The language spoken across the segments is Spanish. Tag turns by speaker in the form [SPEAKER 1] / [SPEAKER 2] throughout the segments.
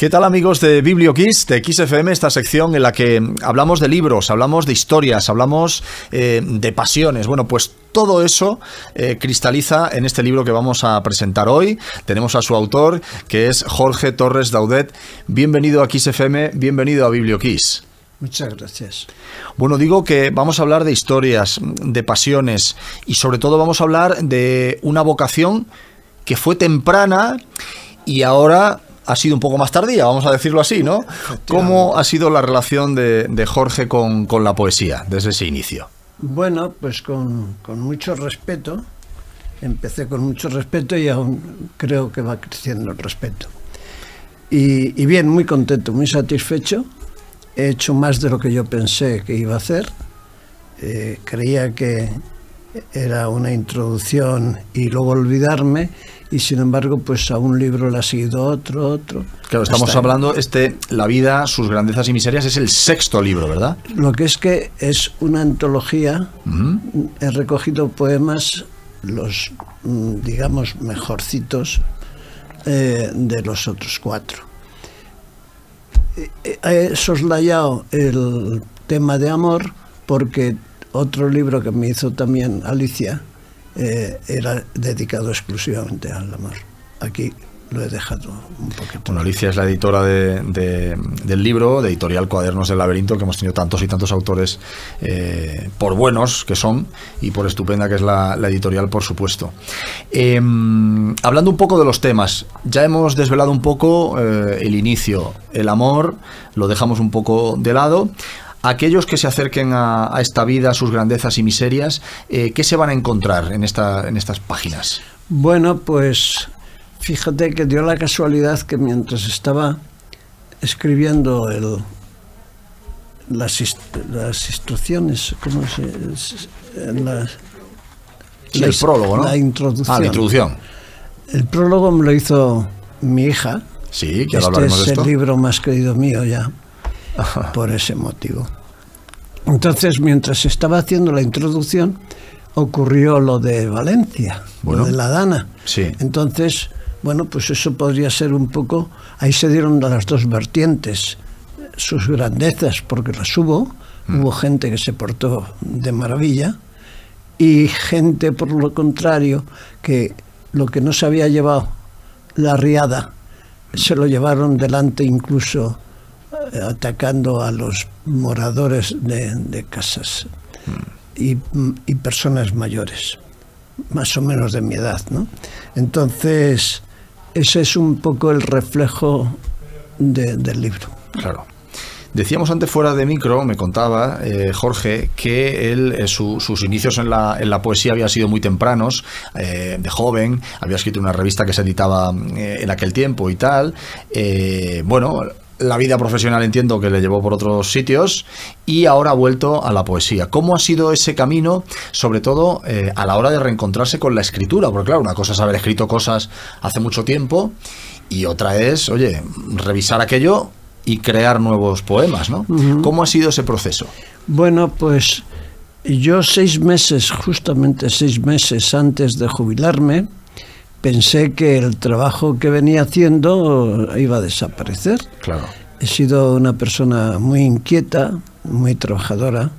[SPEAKER 1] ¿Qué tal, amigos de BiblioKiss, de Kiss FM, esta sección en la que hablamos de libros, hablamos de historias, hablamos de pasiones? Bueno, pues todo eso cristaliza en este libro que vamos a presentar hoy. Tenemos a su autor, que es Jorge Torres Daudet. Bienvenido a Kiss FM, bienvenido a BiblioKiss.
[SPEAKER 2] Muchas gracias.
[SPEAKER 1] Bueno, digo que vamos a hablar de historias, de pasiones y sobre todo vamos a hablar de una vocación que fue temprana y ahora ha sido un poco más tardía, vamos a decirlo así, ¿no? ¿Cómo ha sido la relación de Jorge con la poesía desde ese inicio?
[SPEAKER 2] Bueno, pues con mucho respeto. Empecé con mucho respeto y aún creo que va creciendo el respeto. Y bien, muy contento, muy satisfecho. He hecho más de lo que yo pensé que iba a hacer. Creía que era una introducción y luego olvidarme, y sin embargo pues a un libro le ha seguido otro.
[SPEAKER 1] Claro, estamos hablando, La vida, sus grandezas y miserias, es el 6º libro, ¿verdad?
[SPEAKER 2] Lo que es una antología. He recogido poemas, los digamos mejorcitos de los otros 4. He soslayado el tema de amor porque otro libro que me hizo también Alicia era dedicado exclusivamente al amor. Aquí lo he dejado un poquito.
[SPEAKER 1] Bueno, Alicia es la editora del libro, de Editorial Cuadernos del Laberinto, que hemos tenido tantos y tantos autores, por buenos que son y por estupenda que es la editorial, por supuesto. Hablando un poco de los temas, ya hemos desvelado un poco el inicio, el amor, lo dejamos un poco de lado. Aquellos que se acerquen a esta vida, sus grandezas y miserias, ¿qué se van a encontrar en estas páginas?
[SPEAKER 2] Bueno, pues fíjate que dio la casualidad que mientras estaba escribiendo las instrucciones, ¿cómo se
[SPEAKER 1] el prólogo, ¿no?
[SPEAKER 2] La introducción.
[SPEAKER 1] La introducción.
[SPEAKER 2] El prólogo me lo hizo mi hija.
[SPEAKER 1] Sí, que ahora hablaremos de esto.
[SPEAKER 2] Es el libro más querido mío ya. Por ese motivo. Entonces, mientras estaba haciendo la introducción, ocurrió lo de Valencia, lo de la Dana.
[SPEAKER 1] Sí.
[SPEAKER 2] Entonces, bueno, pues eso podría ser un poco. Ahí se dieron las dos vertientes, sus grandezas, porque las hubo. Hubo gente que se portó de maravilla y gente, por lo contrario, que lo que no se había llevado la riada se lo llevaron delante, incluso atacando a los moradores de casas y personas mayores, más o menos de mi edad, ¿no? Entonces, ese es un poco el reflejo del libro.
[SPEAKER 1] Claro. Decíamos antes fuera de micro, me contaba Jorge, que él, sus inicios en la poesía habían sido muy tempranos, de joven, había escrito una revista que se editaba en aquel tiempo y tal. Bueno, la vida profesional entiendo que le llevó por otros sitios y ahora ha vuelto a la poesía. ¿Cómo ha sido ese camino, sobre todo a la hora de reencontrarse con la escritura? Porque claro, una cosa es haber escrito cosas hace mucho tiempo y otra es, oye, revisar aquello y crear nuevos poemas, ¿no? ¿Cómo ha sido ese proceso?
[SPEAKER 2] Bueno, pues yo justamente 6 meses antes de jubilarme, pensé que el trabajo que venía haciendo iba a desaparecer.
[SPEAKER 1] Claro.
[SPEAKER 2] He sido una persona muy inquieta, muy trabajadora,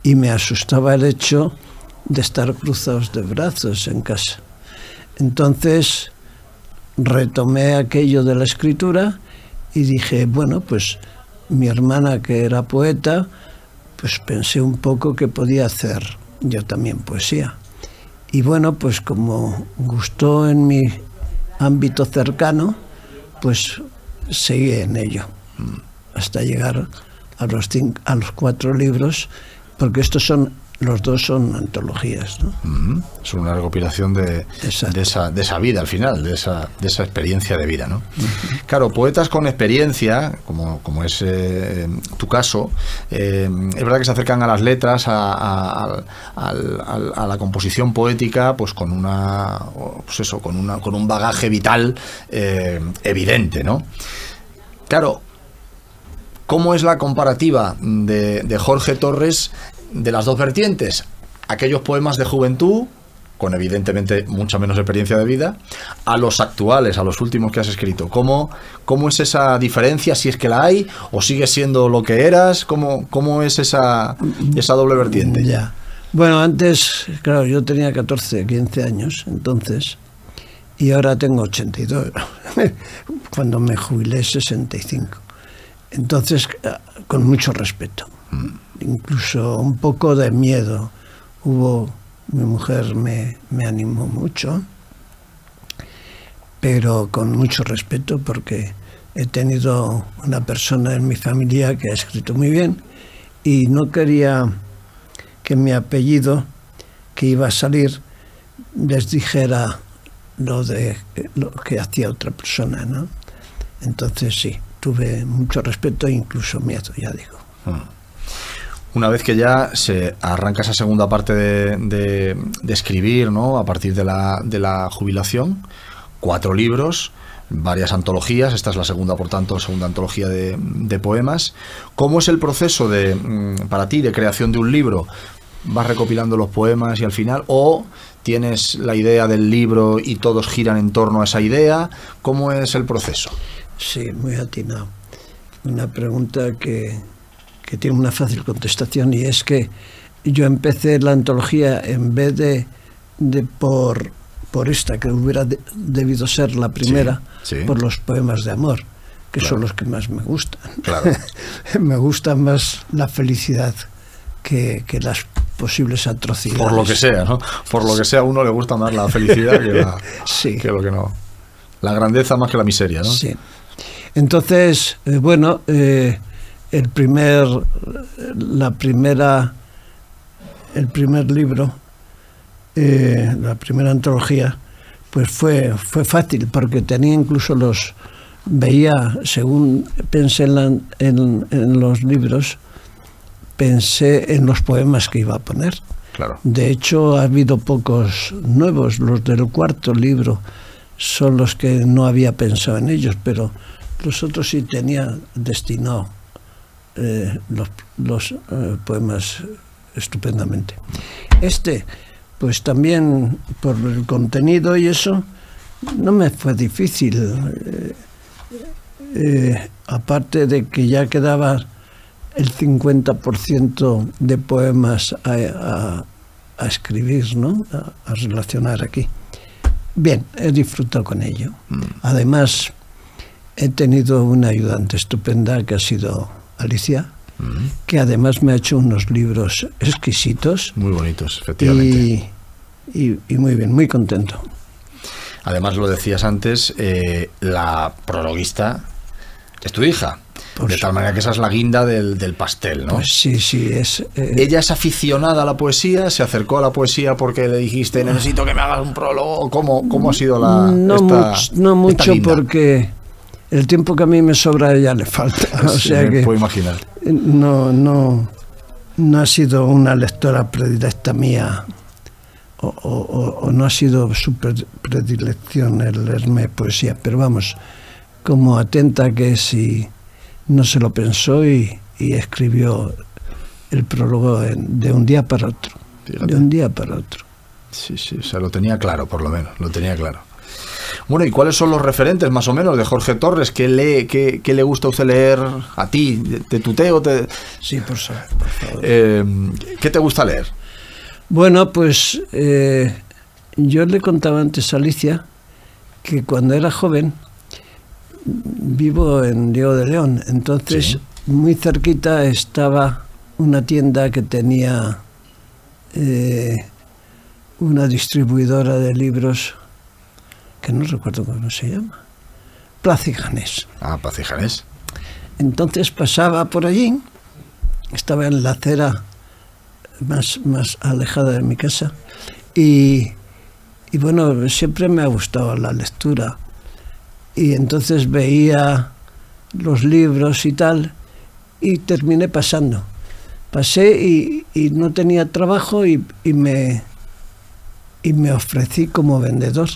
[SPEAKER 2] y me asustaba el hecho de estar cruzados de brazos en casa. Entonces retomé aquello de la escritura y dije, bueno, pues mi hermana, que era poeta, pues pensé un poco que podía hacer yo también poesía. Y bueno, pues como gustó en mi ámbito cercano, pues seguí en ello, hasta llegar a los 4 libros, porque los dos son antologías, ¿no?
[SPEAKER 1] Es una recopilación de esa vida al final, de esa experiencia de vida, ¿no? Claro, poetas con experiencia, como es tu caso, es verdad que se acercan a las letras, a la composición poética, pues con un bagaje vital evidente, ¿no? Claro, ¿cómo es la comparativa de Jorge Torres de las dos vertientes? Aquellos poemas de juventud con evidentemente mucha menos experiencia de vida, a los actuales, a los últimos que has escrito. ¿Cómo es esa diferencia, si es que la hay, o sigues siendo lo que eras? ¿Cómo es esa doble vertiente?
[SPEAKER 2] Ya. Bueno, antes, claro, yo tenía 14, 15 años, entonces, y ahora tengo 82. Cuando me jubilé, 65. Entonces, con mucho respeto. Incluso un poco de miedo. Mi mujer me animó mucho, pero con mucho respeto, porque he tenido una persona en mi familia que ha escrito muy bien y no quería que mi apellido, que iba a salir, les dijera lo que hacía otra persona, ¿no? Entonces sí, tuve mucho respeto e incluso miedo, ya digo.
[SPEAKER 1] Una vez que ya se arranca esa segunda parte de escribir, ¿no? A partir de la jubilación, 4 libros, varias antologías, esta es la segunda, por tanto, segunda antología de poemas. ¿Cómo es el proceso para ti de creación de un libro? ¿Vas recopilando los poemas y al final, o tienes la idea del libro y todos giran en torno a esa idea? ¿Cómo es el proceso?
[SPEAKER 2] Sí, muy atinado. Una pregunta que tiene una fácil contestación, y es que yo empecé la antología en vez de por esta, que hubiera debido ser la primera, sí. Por los poemas de amor, que claro. Son los que más me gustan. Claro. Me gusta más la felicidad que las posibles atrocidades.
[SPEAKER 1] Por lo que sea, ¿no? Por lo que sea, a uno le gusta más la felicidad sí. Que lo que no. La grandeza más que la miseria, ¿no?
[SPEAKER 2] Sí. Entonces, bueno, el primer libro, la primera antología, pues fue fácil, porque tenía incluso veía, según pensé en los libros, pensé en los poemas que iba a poner.
[SPEAKER 1] Claro.
[SPEAKER 2] De hecho, ha habido pocos nuevos. Los del cuarto libro son los que no había pensado en ellos, pero los otros sí tenía destinado los poemas estupendamente. Pues también por el contenido y eso, no me fue difícil. Aparte de que ya quedaba el 50% de poemas a escribir, ¿no? A relacionar aquí. Bien, he disfrutado con ello. Además, he tenido una ayudante estupenda que ha sido Alicia, que además me ha hecho unos libros exquisitos.
[SPEAKER 1] Muy bonitos, efectivamente.
[SPEAKER 2] Y muy bien, muy contento.
[SPEAKER 1] Además, lo decías antes, la prologuista es tu hija. Pues, de tal manera que esa es la guinda del pastel, ¿no?
[SPEAKER 2] Pues sí, es...
[SPEAKER 1] ¿Ella es aficionada a la poesía? ¿Se acercó a la poesía porque le dijiste, necesito que me hagas un prólogo? ¿Cómo ha sido
[SPEAKER 2] no mucho, porque el tiempo que a mí me sobra a ella le falta. O
[SPEAKER 1] sí,
[SPEAKER 2] sea que
[SPEAKER 1] puedo imaginar.
[SPEAKER 2] No ha sido una lectora predilecta mía, o no ha sido su predilección el leerme poesía, pero vamos, como atenta que si no se lo pensó y escribió el prólogo de un día para otro. Fíjate. De un día para otro.
[SPEAKER 1] Sí, o sea, lo tenía claro, por lo menos, lo tenía claro. Bueno, ¿y cuáles son los referentes más o menos de Jorge Torres? ¿Qué le gusta a usted leer a ti? ¿Te tuteo?
[SPEAKER 2] Sí, por favor.
[SPEAKER 1] ¿Qué te gusta leer?
[SPEAKER 2] Bueno, pues yo le contaba antes a Alicia que cuando era joven, vivo en Diego de León, entonces sí. Muy cerquita estaba una tienda que tenía una distribuidora de libros que no recuerdo cómo se llama, Plaza y Janés.
[SPEAKER 1] Plaza y Janés.
[SPEAKER 2] Entonces pasaba por allí, estaba en la acera más alejada de mi casa y bueno, siempre me ha gustado la lectura. Y entonces veía los libros y tal, y terminé pasando. Pasé y no tenía trabajo y me ofrecí como vendedor.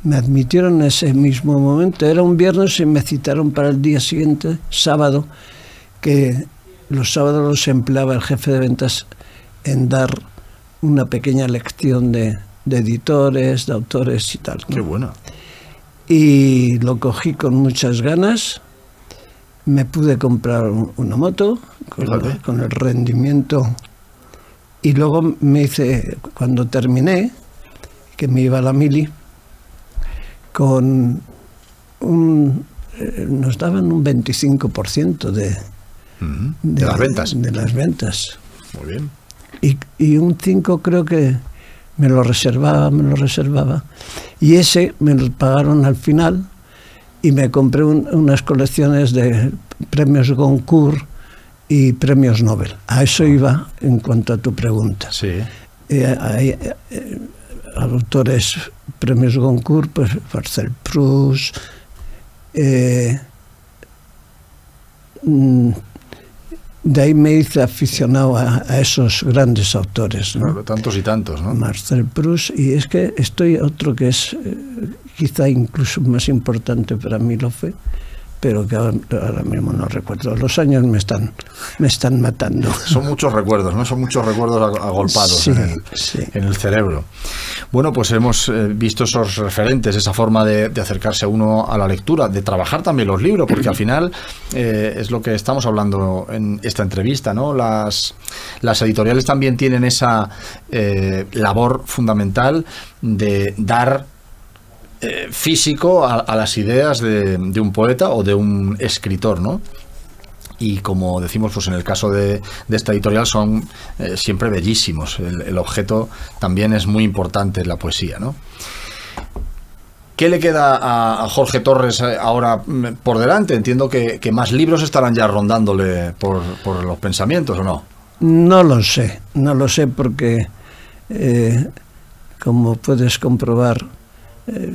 [SPEAKER 2] Me admitieron en ese mismo momento. Era un viernes y me citaron para el día siguiente, sábado, que los sábados los empleaba el jefe de ventas en dar una pequeña lección de de editores, de autores y tal, ¿no?
[SPEAKER 1] Qué bueno.
[SPEAKER 2] Y lo cogí con muchas ganas. Me pude comprar una moto con el rendimiento. Y luego me hice, cuando terminé, que me iba a la mili, nos daban un 25% de
[SPEAKER 1] las ventas.
[SPEAKER 2] De las ventas.
[SPEAKER 1] Muy bien.
[SPEAKER 2] Y un 5 creo que me lo reservaba. Y ese me lo pagaron al final y me compré unas colecciones de premios Goncourt y premios Nobel. A eso iba en cuanto a tu pregunta.
[SPEAKER 1] Sí.
[SPEAKER 2] Hay autores premios Goncourt, pues Marcel Proust, de ahí me hice aficionado a esos grandes autores, ¿no?
[SPEAKER 1] Claro, tantos y tantos, ¿no?
[SPEAKER 2] Marcel Proust, y es que estoy otro que es quizá incluso más importante para mí lo fue, pero que ahora mismo no recuerdo. Los años me están matando.
[SPEAKER 1] Son muchos recuerdos, ¿no? Son muchos recuerdos agolpados,
[SPEAKER 2] sí,
[SPEAKER 1] en el cerebro. Bueno, pues hemos visto esos referentes, esa forma de acercarse a uno a la lectura, de trabajar también los libros, porque al final es lo que estamos hablando en esta entrevista, ¿no? Las editoriales también tienen esa labor fundamental de dar físico a las ideas de un poeta o de un escritor, ¿no? Y como decimos, pues en el caso de esta editorial son siempre bellísimos. El objeto también es muy importante en la poesía, ¿no? ¿Qué le queda a Jorge Torres ahora por delante? Entiendo que más libros estarán ya rondándole por los pensamientos, ¿o no?
[SPEAKER 2] No lo sé porque como puedes comprobar,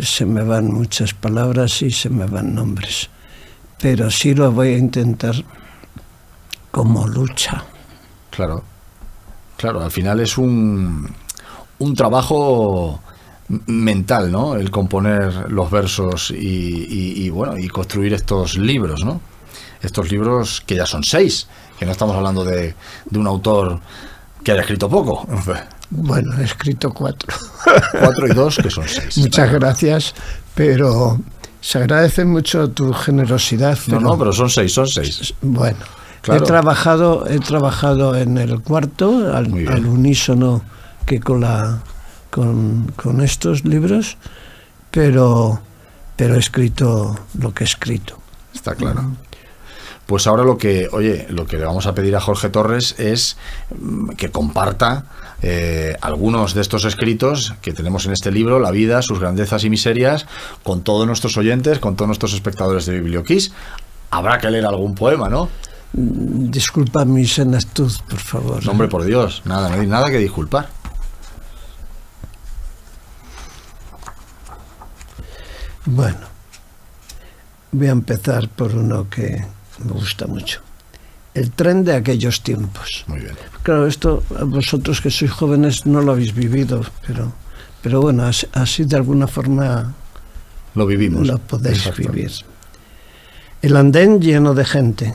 [SPEAKER 2] se me van muchas palabras y se me van nombres, pero sí lo voy a intentar como lucha.
[SPEAKER 1] Claro, al final es un trabajo mental, ¿no? El componer los versos y bueno, y construir estos libros, ¿no? Estos libros que ya son 6, que no estamos hablando de un autor que haya escrito poco.
[SPEAKER 2] Bueno, he escrito 4.
[SPEAKER 1] 4 y 2, que son 6.
[SPEAKER 2] Muchas gracias, pero se agradece mucho tu generosidad.
[SPEAKER 1] Pero son 6.
[SPEAKER 2] Bueno,
[SPEAKER 1] claro.
[SPEAKER 2] He trabajado en el cuarto, al unísono que con estos libros, pero he escrito lo que he escrito.
[SPEAKER 1] Está claro. Pues ahora lo que le vamos a pedir a Jorge Torres es que comparta algunos de estos escritos que tenemos en este libro, La vida, sus grandezas y miserias, con todos nuestros oyentes, con todos nuestros espectadores de Biblioquiz. Habrá que leer algún poema, ¿no?
[SPEAKER 2] Disculpa mi senectud, por favor.
[SPEAKER 1] No, hombre, por Dios, no hay nada que disculpar.
[SPEAKER 2] Bueno, voy a empezar por uno que me gusta mucho. El tren de aquellos tiempos.
[SPEAKER 1] Muy bien.
[SPEAKER 2] Claro, esto vosotros que sois jóvenes no lo habéis vivido, pero bueno, así de alguna forma
[SPEAKER 1] lo vivimos.
[SPEAKER 2] Lo podéis vivir. El andén lleno de gente,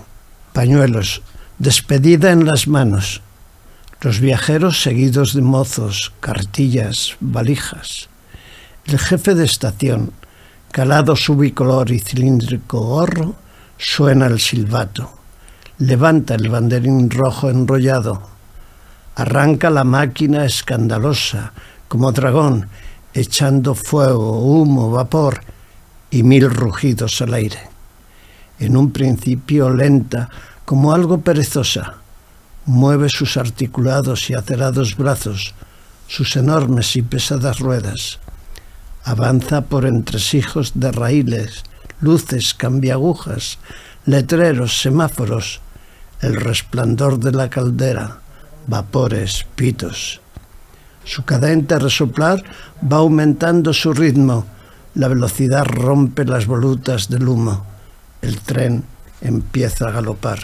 [SPEAKER 2] pañuelos, despedida en las manos, los viajeros seguidos de mozos, cartillas, valijas. El jefe de estación, calado su bicolor y cilíndrico gorro, suena el silbato. Levanta el banderín rojo enrollado. Arranca la máquina escandalosa, como dragón, echando fuego, humo, vapor y 1000 rugidos al aire. En un principio lenta, como algo perezosa, mueve sus articulados y acerados brazos, sus enormes y pesadas ruedas. Avanza por entresijos de raíles, luces, cambiagujas, letreros, semáforos, el resplandor de la caldera, vapores, pitos. Su cadente resoplar va aumentando su ritmo, la velocidad rompe las volutas del humo, el tren empieza a galopar.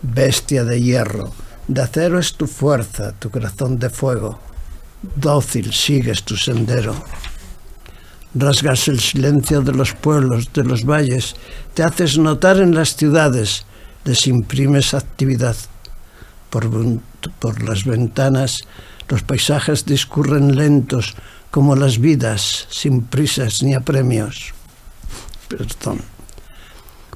[SPEAKER 2] Bestia de hierro, de acero es tu fuerza, tu corazón de fuego, dócil sigues tu sendero. Rasgas el silencio de los pueblos, de los valles, te haces notar en las ciudades, les imprimes actividad. Por las ventanas los paisajes discurren lentos, como las vidas, sin prisas ni apremios. Perdón.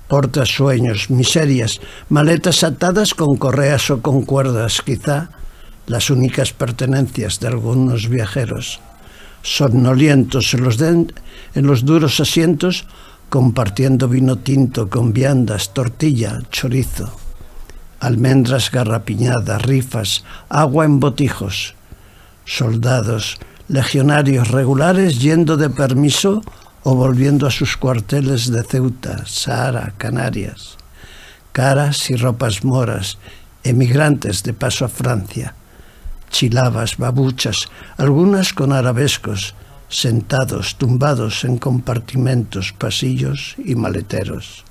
[SPEAKER 2] Portas sueños, miserias, maletas atadas con correas o con cuerdas, quizá las únicas pertenencias de algunos viajeros, somnolientos en los duros asientos, compartiendo vino tinto con viandas, tortilla, chorizo, almendras garrapiñadas, rifas, agua en botijos, soldados, legionarios regulares yendo de permiso o volviendo a sus cuarteles de Ceuta, Sahara, Canarias, caras y ropas moras, emigrantes de paso a Francia, chilabas, babuchas, algunas con arabescos, sentados, tumbados en compartimentos, pasillos y maleteros.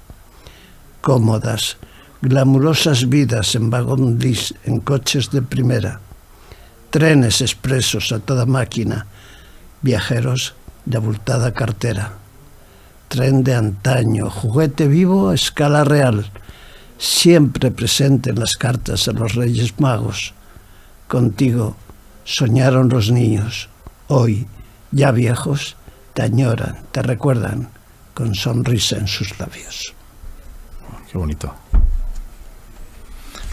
[SPEAKER 2] Cómodas, glamurosas vidas en vagón lis, en coches de primera, trenes expresos a toda máquina, viajeros de abultada cartera, tren de antaño, juguete vivo a escala real, siempre presente en las cartas a los Reyes Magos. Contigo soñaron los niños, hoy, ya viejos, te añoran, te recuerdan con sonrisa en sus labios.
[SPEAKER 1] Qué bonito.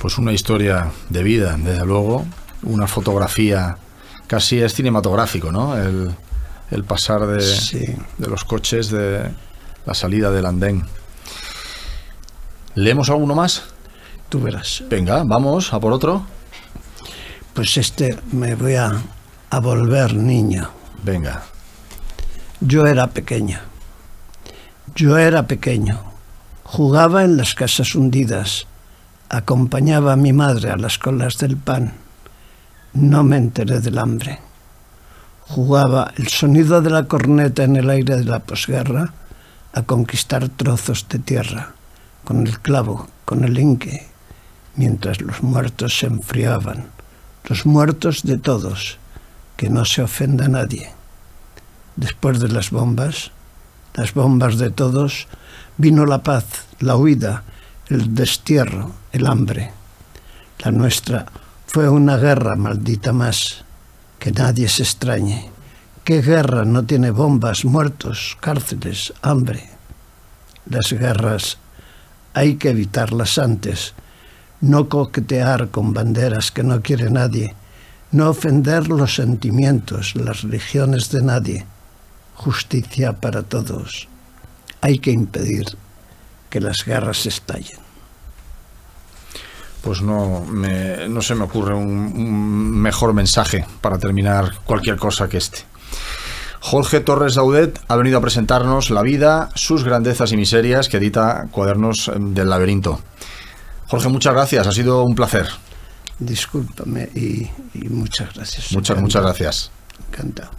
[SPEAKER 1] Pues una historia de vida, desde luego, una fotografía, casi es cinematográfico, ¿no? El pasar de los coches, de la salida del andén. ¿Leemos alguno más?
[SPEAKER 2] Tú verás.
[SPEAKER 1] Venga, vamos a por otro.
[SPEAKER 2] Pues me voy a volver niño.
[SPEAKER 1] Venga.
[SPEAKER 2] Yo era pequeño. Jugaba en las casas hundidas. Acompañaba a mi madre a las colas del pan. No me enteré del hambre. Jugaba el sonido de la corneta en el aire de la posguerra a conquistar trozos de tierra, con el clavo, con el inque, mientras los muertos se enfriaban, los muertos de todos, que no se ofenda a nadie. Después de las bombas de todos, vino la paz, la huida, el destierro, el hambre. La nuestra fue una guerra maldita más, que nadie se extrañe. ¿Qué guerra no tiene bombas, muertos, cárceles, hambre? Las guerras hay que evitarlas antes, no coquetear con banderas que no quiere nadie, no ofender los sentimientos, las religiones de nadie. Justicia para todos. Hay que impedir que las guerras estallen.
[SPEAKER 1] Pues no se me ocurre un mejor mensaje para terminar cualquier cosa que este. Jorge Torres Daudet ha venido a presentarnos la vida, sus grandezas y miserias, que edita Cuadernos del Laberinto. Jorge, muchas gracias, ha sido un placer.
[SPEAKER 2] Discúlpame y muchas gracias.
[SPEAKER 1] Muchas gracias.
[SPEAKER 2] Encantado.